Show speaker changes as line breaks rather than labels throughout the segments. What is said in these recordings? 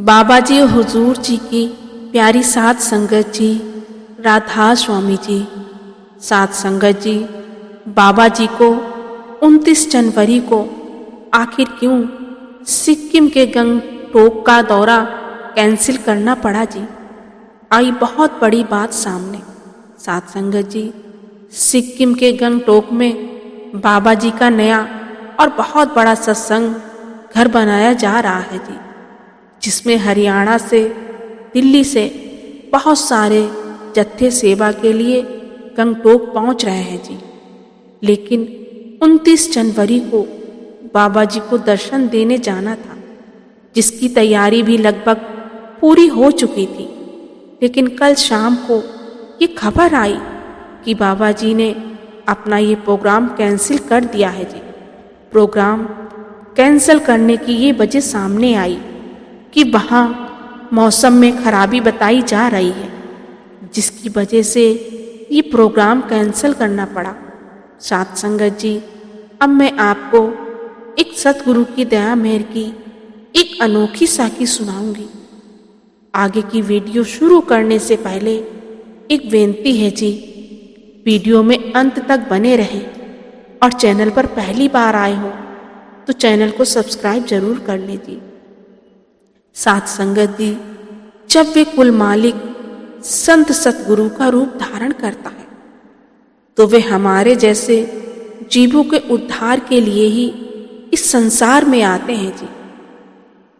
बाबा जी हुजूर जी की प्यारी साध संगत जी, राधा स्वामी जी। साध संगत जी, बाबा जी को 29 जनवरी को आखिर क्यों सिक्किम के गंगटोक का दौरा कैंसिल करना पड़ा जी? आई बहुत बड़ी बात सामने। साध संगत जी, सिक्किम के गंगटोक में बाबा जी का नया और बहुत बड़ा सत्संग घर बनाया जा रहा है जी, जिसमें हरियाणा से, दिल्ली से बहुत सारे जत्थे सेवा के लिए गंगटोक पहुंच रहे हैं जी। लेकिन 29 जनवरी को बाबा जी को दर्शन देने जाना था, जिसकी तैयारी भी लगभग पूरी हो चुकी थी। लेकिन कल शाम को ये खबर आई कि बाबा जी ने अपना ये प्रोग्राम कैंसिल कर दिया है जी। प्रोग्राम कैंसिल करने की ये वजह सामने आई कि वहाँ मौसम में खराबी बताई जा रही है, जिसकी वजह से ये प्रोग्राम कैंसिल करना पड़ा। साध संगत जी, अब मैं आपको एक सतगुरु की दया मेहर की एक अनोखी साखी सुनाऊंगी। आगे की वीडियो शुरू करने से पहले एक बेनती है जी, वीडियो में अंत तक बने रहें और चैनल पर पहली बार आए हो तो चैनल को सब्सक्राइब जरूर कर लीजिए। साध संगत जी, जब वे कुल मालिक संत सतगुरु का रूप धारण करता है तो वे हमारे जैसे जीवों के उद्धार के लिए ही इस संसार में आते हैं जी।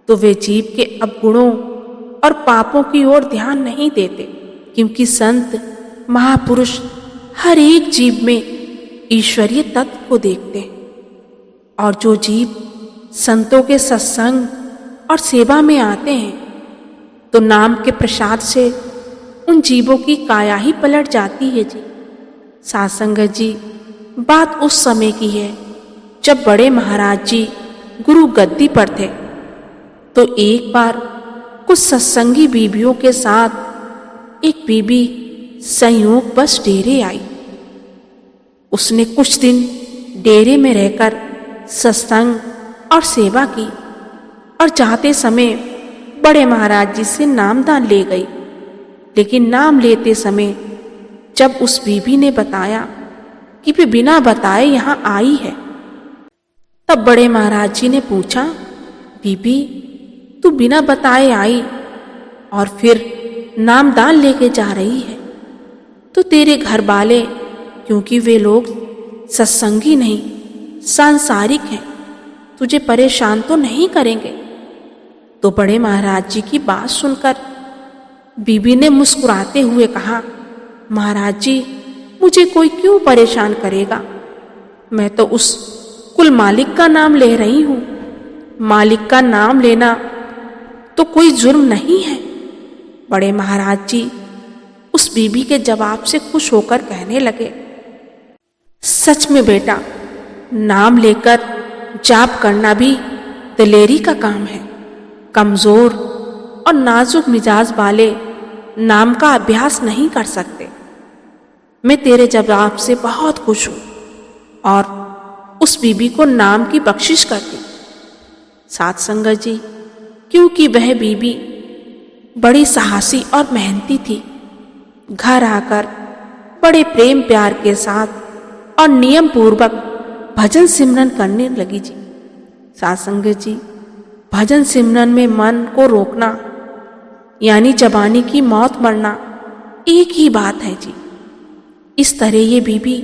तो वे जीव के अवगुणों और पापों की ओर ध्यान नहीं देते, क्योंकि संत महापुरुष हर एक जीव में ईश्वरीय तत्व को देखते हैं। और जो जीव संतों के सत्संग और सेवा में आते हैं तो नाम के प्रसाद से उन जीवों की काया ही पलट जाती है जी। साध संगत जी, बात उस समय की है जब बड़े महाराज जी गुरु गद्दी पर थे। तो एक बार कुछ सत्संगी बीबियों के साथ एक बीबी संयोग बस डेरे आई। उसने कुछ दिन डेरे में रहकर सत्संग और सेवा की और जाते समय बड़े महाराज जी से नामदान ले गई। लेकिन नाम लेते समय जब उस बीबी ने बताया कि वे बिना बताए यहाँ आई है, तब बड़े महाराज जी ने पूछा, बीबी तू बिना बताए आई और फिर नामदान लेके जा रही है, तो तेरे घर वाले, क्योंकि वे लोग सत्संगी नहीं सांसारिक हैं, तुझे परेशान तो नहीं करेंगे? तो बड़े महाराज जी की बात सुनकर बीबी ने मुस्कुराते हुए कहा, महाराज जी, मुझे कोई क्यों परेशान करेगा? मैं तो उस कुल मालिक का नाम ले रही हूं। मालिक का नाम लेना तो कोई जुर्म नहीं है। बड़े महाराज जी उस बीबी के जवाब से खुश होकर कहने लगे, सच में बेटा, नाम लेकर जाप करना भी दिलेरी का काम है। कमजोर और नाजुक मिजाज वाले नाम का अभ्यास नहीं कर सकते। मैं तेरे जवाब से बहुत खुश हूं और उस बीबी को नाम की बख्शिश कर दी। साध संगत जी, क्योंकि वह बीबी बड़ी साहसी और मेहनती थी, घर आकर बड़े प्रेम प्यार के साथ और नियम पूर्वक भजन सिमरन करने लगी जी। साध संगत जी, भजन सिमरन में मन को रोकना यानी जबानी की मौत मरना एक ही बात है जी। इस तरह ये बीबी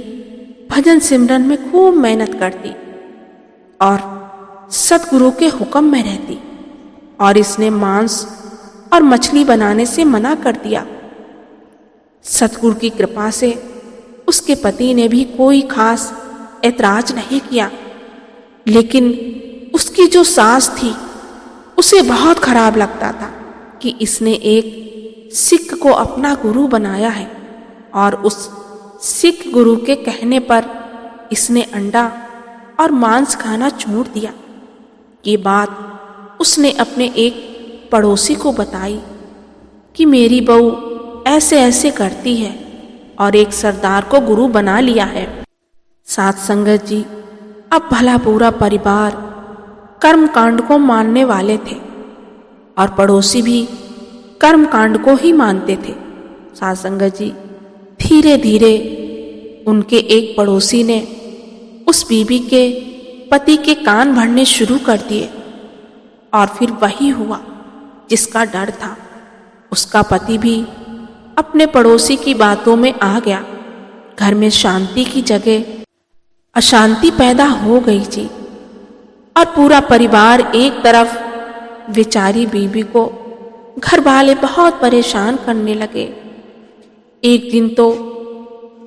भजन सिमरन में खूब मेहनत करती और सतगुरु के हुक्म में रहती, और इसने मांस और मछली बनाने से मना कर दिया। सतगुरु की कृपा से उसके पति ने भी कोई खास ऐतराज नहीं किया। लेकिन उसकी जो सास थी उसे बहुत खराब लगता था कि इसने एक सिख को अपना गुरु बनाया है, और उस सिख गुरु के कहने पर इसने अंडा और मांस खाना छोड़ दिया। ये बात उसने अपने एक पड़ोसी को बताई कि मेरी बहू ऐसे ऐसे करती है और एक सरदार को गुरु बना लिया है। साध संगत जी, अब भला पूरा परिवार कर्म कांड को मानने वाले थे। और पड़ोसी भी कर्मकांड को ही मानते थे। सात संगत जी, धीरे धीरे उनके एक पड़ोसी ने उस बीबी के पति के कान भरने शुरू कर दिए और फिर वही हुआ जिसका डर था। उसका पति भी अपने पड़ोसी की बातों में आ गया। घर में शांति की जगह अशांति पैदा हो गई जी। और पूरा परिवार एक तरफ, बेचारी बीबी को घर वाले बहुत परेशान करने लगे। एक दिन तो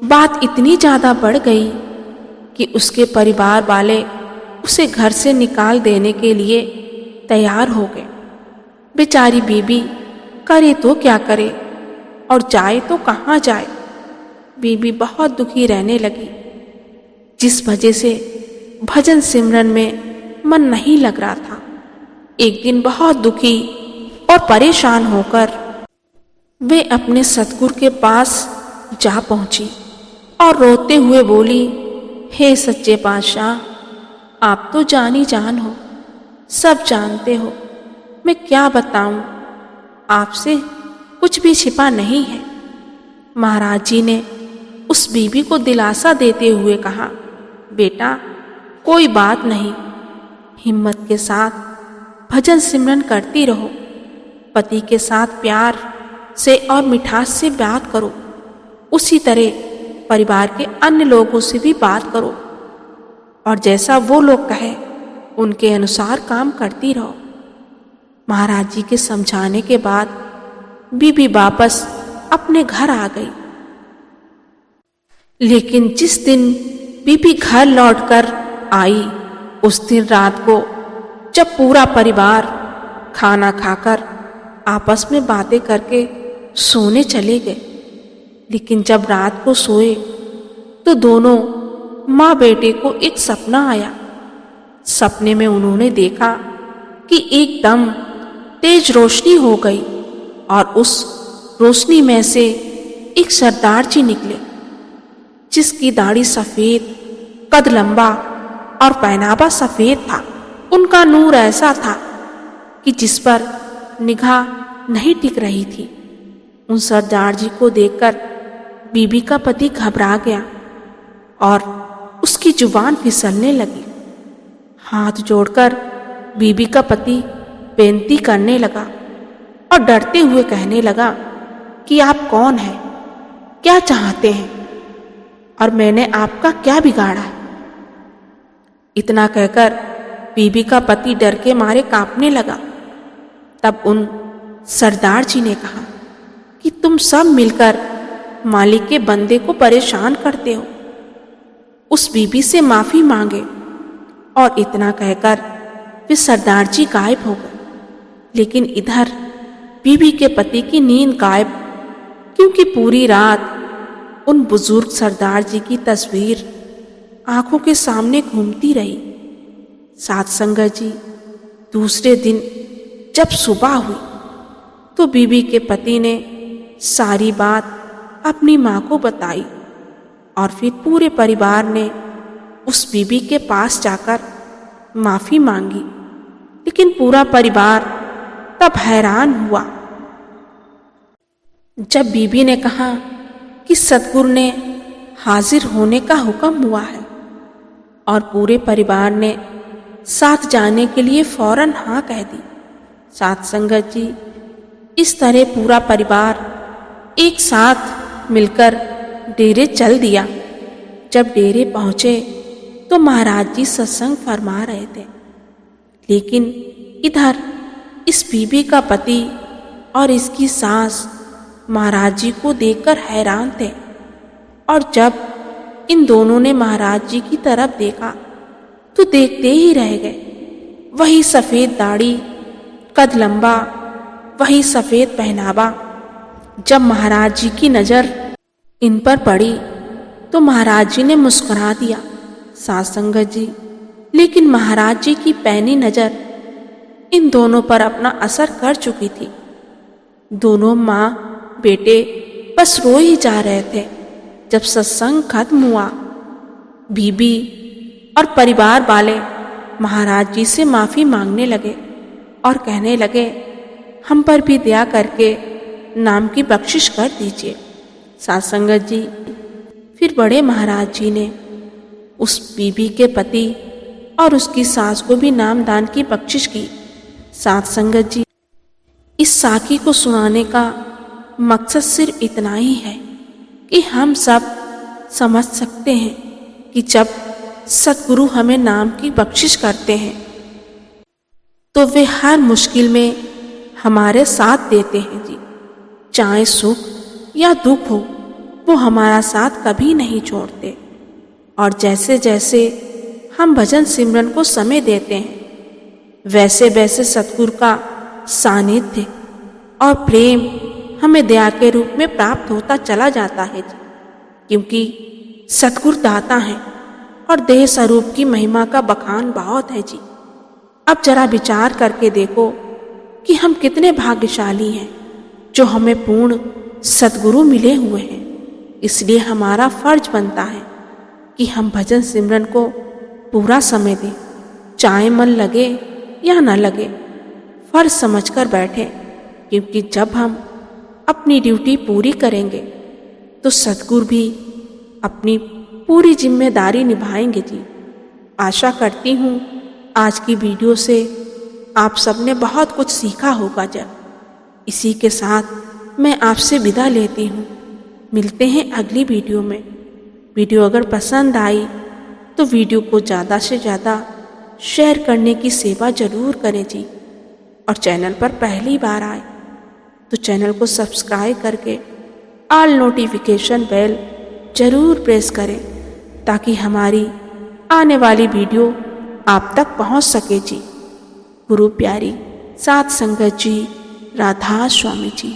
बात इतनी ज्यादा बढ़ गई कि उसके परिवार वाले उसे घर से निकाल देने के लिए तैयार हो गए। बेचारी बीबी करे तो क्या करे और जाए तो कहाँ जाए। बीबी बहुत दुखी रहने लगी, जिस वजह से भजन सिमरन में मन नहीं लग रहा था। एक दिन बहुत दुखी और परेशान होकर वे अपने सतगुरु के पास जा पहुंची और रोते हुए बोली, हे सच्चे पातशाह, आप तो जानी जान हो, सब जानते हो, मैं क्या बताऊं, आपसे कुछ भी छिपा नहीं है। महाराज जी ने उस बीबी को दिलासा देते हुए कहा, बेटा कोई बात नहीं, हिम्मत के साथ भजन सिमरन करती रहो, पति के साथ प्यार से और मिठास से बात करो, उसी तरह परिवार के अन्य लोगों से भी बात करो और जैसा वो लोग कहे उनके अनुसार काम करती रहो। महाराज जी के समझाने के बाद बीबी वापस अपने घर आ गई। लेकिन जिस दिन बीबी घर लौटकर आई, उस दिन रात को जब पूरा परिवार खाना खाकर आपस में बातें करके सोने चले गए, लेकिन जब रात को सोए तो दोनों माँ बेटे को एक सपना आया। सपने में उन्होंने देखा कि एकदम तेज रोशनी हो गई और उस रोशनी में से एक सरदार जी निकले, जिसकी दाढ़ी सफेद, कद लंबा और पहनावा सफेद था। उनका नूर ऐसा था कि जिस पर निगाह नहीं टिक रही थी। उन सरदार जी को देखकर बीबी का पति घबरा गया और उसकी जुबान फिसलने लगी। हाथ जोड़कर बीबी का पति बेनती करने लगा और डरते हुए कहने लगा कि आप कौन हैं, क्या चाहते हैं और मैंने आपका क्या बिगाड़ा है। इतना कहकर बीबी का पति डर के मारे कांपने लगा। तब उन सरदार जी ने कहा कि तुम सब मिलकर मालिक के बंदे को परेशान करते हो, उस बीबी से माफी मांगे। और इतना कहकर वे सरदार जी गायब हो गए। लेकिन इधर बीबी के पति की नींद गायब, क्योंकि पूरी रात उन बुजुर्ग सरदार जी की तस्वीर आंखों के सामने घूमती रही। सात संगत जी, दूसरे दिन जब सुबह हुई तो बीबी के पति ने सारी बात अपनी माँ को बताई और फिर पूरे परिवार ने उस बीबी के पास जाकर माफी मांगी। लेकिन पूरा परिवार तब हैरान हुआ जब बीबी ने कहा कि सतगुरु ने हाजिर होने का हुक्म हुआ है, और पूरे परिवार ने साथ जाने के लिए फौरन हाँ कह दी। सात संगत जी, इस तरह पूरा परिवार एक साथ मिलकर डेरे चल दिया। जब डेरे पहुंचे तो महाराज जी सत्संग फरमा रहे थे, लेकिन इधर इस बीबी का पति और इसकी सास महाराज जी को देखकर हैरान थे। और जब इन दोनों ने महाराज जी की तरफ देखा तो देखते ही रह गए। वही सफेद दाढ़ी, कद लंबा, वही सफेद पहनावा। जब महाराज जी की नजर इन पर पड़ी तो महाराज जी ने मुस्कुरा दिया। सात संगत जी, लेकिन महाराज जी की पैनी नजर इन दोनों पर अपना असर कर चुकी थी। दोनों माँ बेटे बस रो ही जा रहे थे। जब सत्संग खत्म हुआ, बीबी और परिवार वाले महाराज जी से माफी मांगने लगे और कहने लगे हम पर भी दया करके नाम की बख्शिश कर दीजिए। साध संगत जी, फिर बड़े महाराज जी ने उस बीबी के पति और उसकी सास को भी नाम दान की बख्शिश की। साध संगत जी, इस साखी को सुनाने का मकसद सिर्फ इतना ही है कि हम सब समझ सकते हैं कि जब सतगुरु हमें नाम की बख्शिश करते हैं तो वे हर मुश्किल में हमारे साथ देते हैं जी। चाहे सुख या दुख हो, वो हमारा साथ कभी नहीं छोड़ते। और जैसे जैसे हम भजन सिमरन को समय देते हैं, वैसे वैसे सतगुरु का सानिध्य और प्रेम हमें दया के रूप में प्राप्त होता चला जाता है जी। क्योंकि सतगुरु दाता है और देह स्वरूप की महिमा का बखान बहुत है जी। अब जरा विचार करके देखो कि हम कितने भाग्यशाली हैं जो हमें पूर्ण सतगुरु मिले हुए हैं। इसलिए हमारा फर्ज बनता है कि हम भजन सिमरन को पूरा समय दें, चाहे मन लगे या न लगे, फर्ज समझकर बैठें। क्योंकि जब हम अपनी ड्यूटी पूरी करेंगे तो सतगुरु भी अपनी पूरी जिम्मेदारी निभाएंगे जी। आशा करती हूँ आज की वीडियो से आप सबने बहुत कुछ सीखा होगा। जब इसी के साथ मैं आपसे विदा लेती हूँ। मिलते हैं अगली वीडियो में। वीडियो अगर पसंद आई तो वीडियो को ज़्यादा से ज़्यादा शेयर करने की सेवा ज़रूर करें जी। और चैनल पर पहली बार आए तो चैनल को सब्सक्राइब करके ऑल नोटिफिकेशन बेल ज़रूर प्रेस करें ताकि हमारी आने वाली वीडियो आप तक पहुंच सके जी। गुरु प्यारी साध संगत जी, राधा स्वामी जी।